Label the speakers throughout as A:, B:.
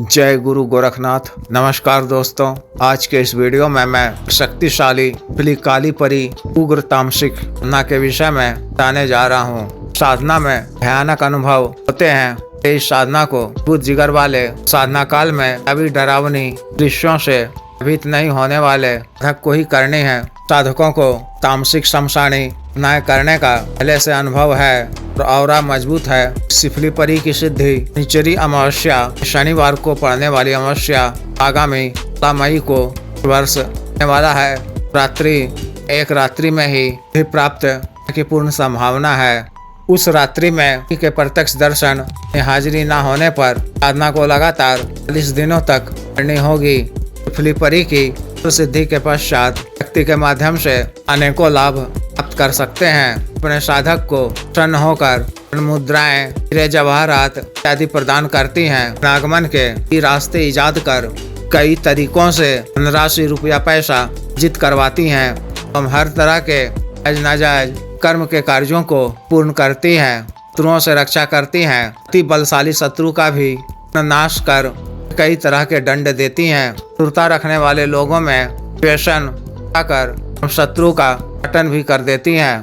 A: जय गुरु गोरखनाथ। नमस्कार दोस्तों, आज के इस वीडियो में मैं शक्तिशाली काली परी उग्र तामसिक साधना के विषय में बताने जा रहा हूँ। साधना में भयानक अनुभव होते हैं। इस साधना को बुद्ध जिगर वाले साधना काल में अभी डरावनी दृश्यों से भीत नहीं होने वाले साधक को ही करनी है। साधकों को तामसिक शमशानी न्याय करने का पहले से अनुभव है और मजबूत है। सिफली परी की सिद्धि निचरी अमावस्या शनिवार को पड़ने वाली अमावस्या आगामी 16 मई को वर्ष होने वाला है। एक रात्रि में ही प्राप्त की पूर्ण संभावना है। उस रात्रि में के प्रत्यक्ष दर्शन में हाजिरी न होने पर साधना को लगातार 40 दिनों तक करनी होगी। सिफली परी की सिद्धि के पश्चात व्यक्ति के माध्यम से अनेकों लाभ प्राप्त कर सकते हैं। अपने साधक को प्रसन्न होकर मुद्राएं, हीरे जवाहरात इत्यादि प्रदान करती हैं। आगमन के रास्ते इजाद कर कई तरीकों से धनराशि रुपया पैसा जित करवाती हैं। हम हर तरह के नाजायज कर्म के कार्यों को पूर्ण करती हैं। शत्रुओं से रक्षा करती हैं। अति बलशाली शत्रु का भी नाश कर कई तरह के दंड देती हैं। क्रूरता रखने वाले लोगों में द्वेषण कर शत्रु का पतन भी कर देती हैं।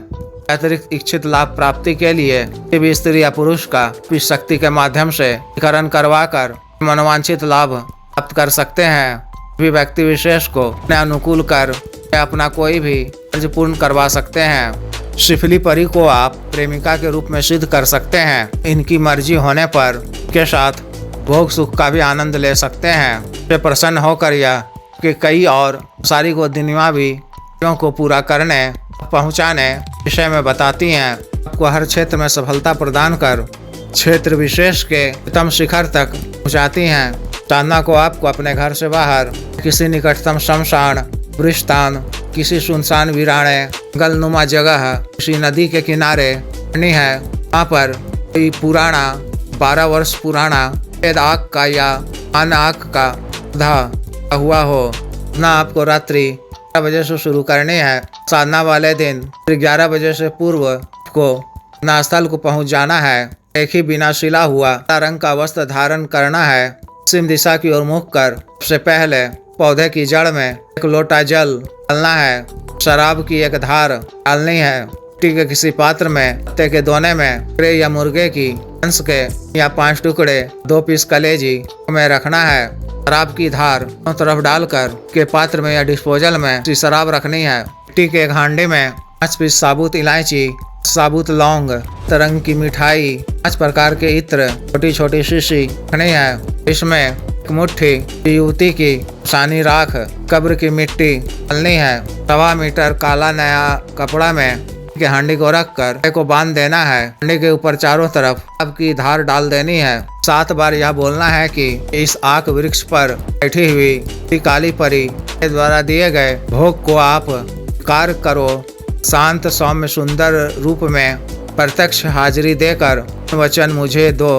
A: अतिरिक्त इच्छित लाभ प्राप्ति के लिए भी स्त्री या पुरुष का शक्ति के माध्यम से करण करवाकर मनोवांछित लाभ प्राप्त कर सकते हैं। भी व्यक्ति विशेष को अपने अनुकूल कर अपना कोई भी कार्य पूर्ण करवा सकते हैं। सिफली परी को आप प्रेमिका के रूप में सिद्ध कर सकते हैं। इनकी मर्जी होने पर के साथ भोग सुख का भी आनंद ले सकते हैं। वे प्रसन्न होकर या कि कई और सारी को दुनियावी को पूरा करने पहुंचाने विषय में बताती हैं। आपको हर क्षेत्र में सफलता प्रदान कर क्षेत्र विशेष के उत्तम शिखर तक पहुंचाती हैं। साधना को आपको अपने घर से बाहर किसी निकटतम शमशान, ब्रिस्तान, किसी सुनसान वीराने जंगलनुमा जगह, किसी नदी के किनारे करनी है। वहाँ पर कोई पुराना 12 वर्ष पुराना आग का या अन आग का पौधा हुआ हो ना। आपको रात्रि 11 बजे से शुरू करनी है। साधना वाले दिन 11 बजे से पूर्व को नास्थल को पहुंच जाना है। एक ही बिना सिला हुआ रंग का वस्त्र धारण करना है। पश्चिम दिशा की ओर मुख कर सबसे पहले पौधे की जड़ में एक लोटा जल डालना है। शराब की एक धार डालनी है। मिट्टी के किसी पात्र में पत्ते के दोने में बकरे या मुर्गे की मांस के या 5 टुकड़े 2 पीस कलेजी में रखना है। शराब की धार दोनों तरफ डालकर के पात्र में या डिस्पोजल में शराब रखनी है। मिट्टी के एक हांडे में 5 पीस साबुत इलायची, साबुत लौंग, तरंग की मिठाई, 5 प्रकार के इत्र, छोटी छोटी शीशी रखनी है। इसमें एक मुट्ठी युवती की सानी राख, कब्र की मिट्टी डालनी है। 1.25 मीटर काला नया कपड़ा में के हांडी को रखकर को बांध देना है। हांडी के ऊपर चारों तरफ आपकी धार डाल देनी है। 7 बार यह बोलना है कि इस आक वृक्ष पर बैठी हुई काली परी के द्वारा दिए गए भोग को आप कार्य करो। शांत सौम्य सुंदर रूप में प्रत्यक्ष हाजिरी देकर वचन मुझे दो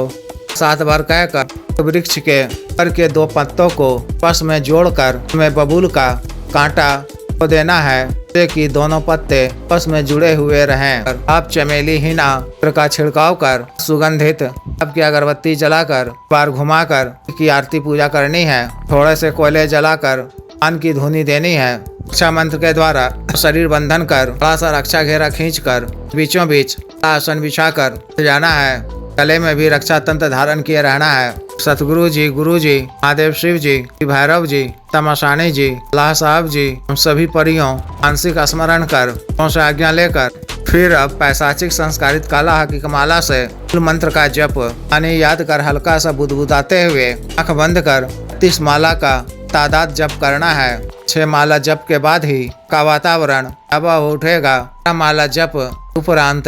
A: 7 बार कहकर वृक्ष के पर के 2 पत्तों को आपस में जोड़कर में बबूल का कांटा को देना है कि दोनों पत्ते आपस में जुड़े हुए रहें। आप चमेली हिना का छिड़काव कर सुगंधित आपकी अगरबत्ती जलाकर बार घुमाकर की आरती पूजा करनी है। थोड़े से कोयले जलाकर पान की धुनी देनी है। रक्षा मंत्र के द्वारा शरीर बंधन कर बड़ा सा रक्षा घेरा खींचकर बीचों बीच आसन बिछाकर जाना है। गले में भी रक्षा तंत्र धारण किए रहना है। सतगुरु जी, गुरु जी, महादेव शिव जी, भैरव जी, तमसानी जी, अल्लाह साहब जी, हम सभी परियों मानसिक स्मरण कर उनसे आज्ञा लेकर फिर अब पैशाचिक संस्कारित काला की कमाला से मंत्र का जप यानी याद कर हल्का सा बुदबुदाते हुए आंख बंद कर 30 माला का तादाद जप करना है। 6 माला जप के बाद ही का वातावरण अब उठेगा। माला जप उपरांत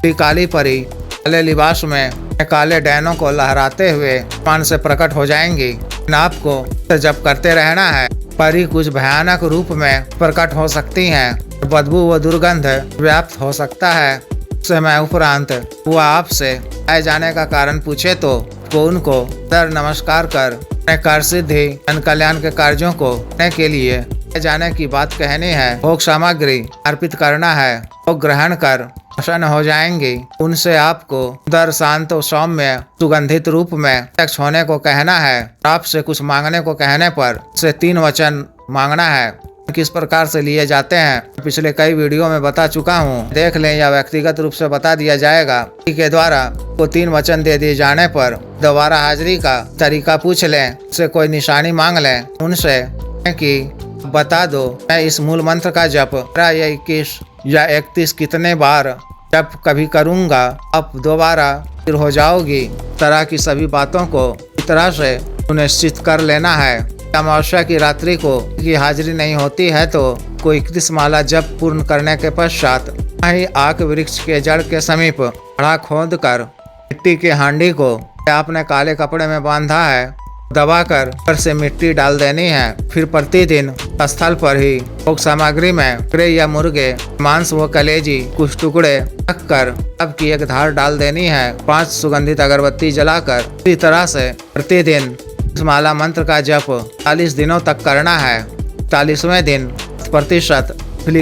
A: काली परी काले लिबास में काले डैनों को लहराते हुए पान से प्रकट हो जाएंगी। आपको जप करते रहना है। परी कुछ भयानक रूप में प्रकट हो सकती हैं। बदबू व दुर्गंध व्याप्त हो सकता है। समय उपरांत वह आपसे आए जाने का कारण पूछे तो उनको दर नमस्कार कर कार्य सिद्धि जन कल्याण के कार्यों को करने के लिए जाने की बात कहनी है। भोग सामग्री अर्पित करना है। भोग ग्रहण कर प्रसन्न हो जाएंगी। उनसे आपको दर शांत और सौम्य सुगंधित रूप में प्रत्यक्ष होने को कहना है। आपसे कुछ मांगने को कहने पर से 3 वचन मांगना है। किस प्रकार से लिए जाते हैं पिछले कई वीडियो में बता चुका हूँ, देख लें या व्यक्तिगत रूप से बता दिया जाएगा। के द्वारा को 3 वचन दे दिए जाने पर दोबारा हाजिरी का तरीका पूछ लें, से कोई निशानी मांग लें उनसे कि बता दो मैं इस मूल मंत्र का जप 21 या 31 कितने बार जप कभी करूँगा, अब दोबारा फिर हो जाओगी। तरह की सभी बातों को इस तरह से सुनिश्चित कर लेना है। अमावस्या की रात्रि को की हाजिरी नहीं होती है तो कोई 31 माला जप पूर्ण करने के पश्चात ही आक वृक्ष के जड़ के समीप खड़ा खोद कर मिट्टी की हांडी को आपने काले कपड़े में बांधा है दबाकर ऊपर से मिट्टी डाल देनी है। फिर प्रतिदिन स्थल पर ही भोग सामग्री में बकरे या मुर्गे मांस व कलेजी कुछ टुकड़े रख कर अब की एक धार डाल देनी है। 5 सुगंधित अगरबत्ती जलाकर इसी तरह से प्रतिदिन इस माला मंत्र का जप 40 दिनों तक करना है। 40वें दिन प्रतिशत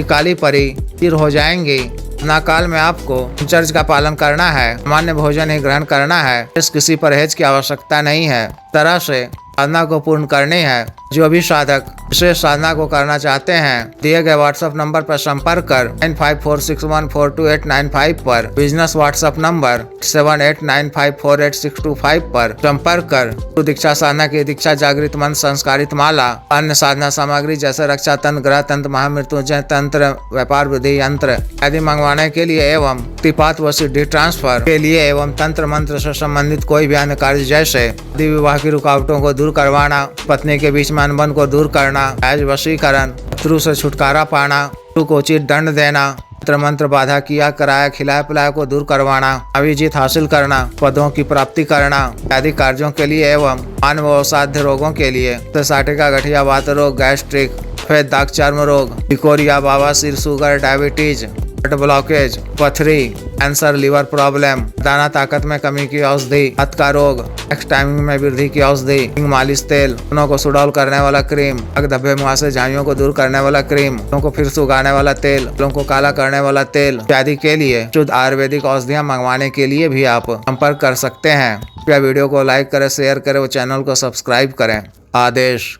A: काली परी तीर हो जाएंगी। नाकाल में आपको चर्च का पालन करना है। सामान्य भोजन ही ग्रहण करना है। इस किसी परहेज की आवश्यकता नहीं है। तरह से साधना को पूर्ण करनी है। जो भी साधक विशेष साधना को करना चाहते हैं दिए गए व्हाट्सएप नंबर पर संपर्क कर 9546142895 पर, बिजनेस व्हाट्सएप नंबर 78954862 पर संपर्क कर तो दीक्षा साधना की दीक्षा जागृत मन संस्कारित माला अन्य साधना सामग्री जैसे रक्षा तंत्र, ग्रह तंत्र, महामृत्युंजय तंत्र, व्यापार विधि यंत्र आदि मंगवाने के लिए एवं तिपात व सिद्धि ट्रांसफर के लिए एवं तंत्र मंत्र से संबंधित कोई भी अन्य कार्य जैसे विवाह की रुकावटों को दूर करवाना, पत्नी के बीच में अनबन को दूर करना, आज वशीकरण, शत्रु से छुटकारा पाना, शत्रु को उचित दंड देना, मंत्र बाधा किया कराया खिलाया पिलाया को दूर करवाना, अभिजीत हासिल करना, पदों की प्राप्ति करना आदि कार्यों के लिए एवं मानव असाध्य रोगों के लिए साटिका, गठिया, वात रोग, गैस्ट्रिक, सफेद दाग, चर्म रोग, लिकोरिया, बवासीर, शुगर, डायबिटीज, हार्ट ब्लॉकेज, पथरी, कैंसर, लीवर प्रॉब्लम, दाना ताकत में कमी की औषधि, हाथ का रोग, नेक्स्ट टाइमिंग में वृद्धि की औषधि, मालिश तेल, बालों को सुडौल करने वाला क्रीम, धब्बे मुहासे झाइयों को दूर करने वाला क्रीम, बालों को फिर से उगाने वाला तेल, बालों को काला करने वाला तेल इत्यादि के लिए शुद्ध आयुर्वेदिक औषधियाँ मंगवाने के लिए भी आप संपर्क कर सकते हैं। कृपया वीडियो को लाइक करें, शेयर करें और चैनल को सब्सक्राइब करें। आदेश।